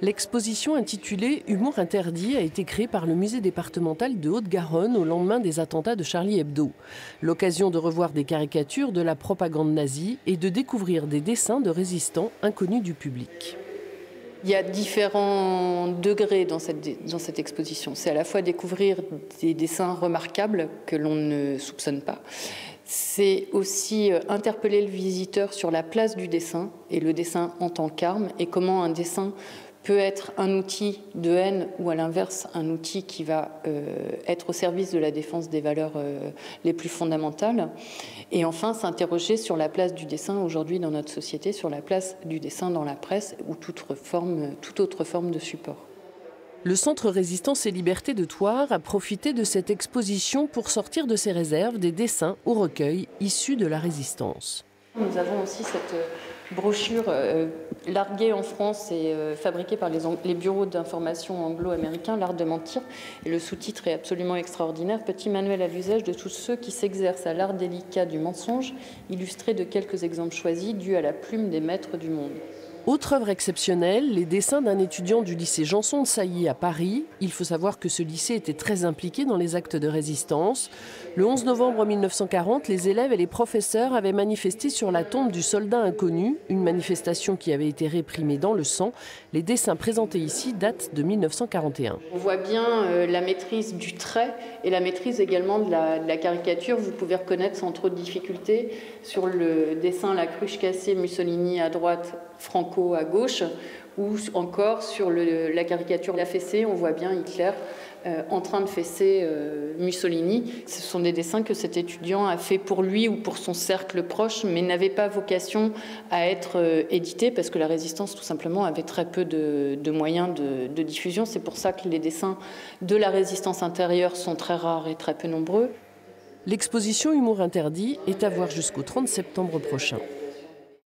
L'exposition intitulée « Humour interdit » a été créée par le musée départemental de Haute-Garonne au lendemain des attentats de Charlie Hebdo. L'occasion de revoir des caricatures de la propagande nazie et de découvrir des dessins de résistants inconnus du public. Il y a différents degrés dans cette exposition. C'est à la fois découvrir des dessins remarquables que l'on ne soupçonne pas. C'est aussi interpeller le visiteur sur la place du dessin et le dessin en tant qu'arme et comment un dessin peut être un outil de haine ou à l'inverse un outil qui va être au service de la défense des valeurs les plus fondamentales. Et enfin, s'interroger sur la place du dessin aujourd'hui dans notre société, sur la place du dessin dans la presse ou toute autre forme de support. Le Centre Résistance et Liberté de Thouars a profité de cette exposition pour sortir de ses réserves des dessins ou recueils issus de la résistance. Nous avons aussi cette brochure larguée en France et fabriquée par les bureaux d'information anglo-américains, L'art de mentir. Et le sous-titre est absolument extraordinaire. Petit manuel à l'usage de tous ceux qui s'exercent à l'art délicat du mensonge, illustré de quelques exemples choisis dus à la plume des maîtres du monde. Autre œuvre exceptionnelle, les dessins d'un étudiant du lycée Janson de Sailly à Paris. Il faut savoir que ce lycée était très impliqué dans les actes de résistance. Le 11 novembre 1940, les élèves et les professeurs avaient manifesté sur la tombe du soldat inconnu, une manifestation qui avait été réprimée dans le sang. Les dessins présentés ici datent de 1941. On voit bien la maîtrise du trait et la maîtrise également de la caricature. Vous pouvez reconnaître sans trop de difficulté sur le dessin La Cruche cassée, Mussolini à droite, Franco à gauche, ou encore sur la caricature La Fessée, on voit bien Hitler en train de fesser Mussolini. Ce sont des dessins que cet étudiant a fait pour lui ou pour son cercle proche, mais n'avaient pas vocation à être édités parce que la résistance, tout simplement, avait très peu de moyens de diffusion. C'est pour ça que les dessins de la résistance intérieure sont très rares et très peu nombreux. L'exposition Humour interdit est à voir jusqu'au 30 septembre prochain.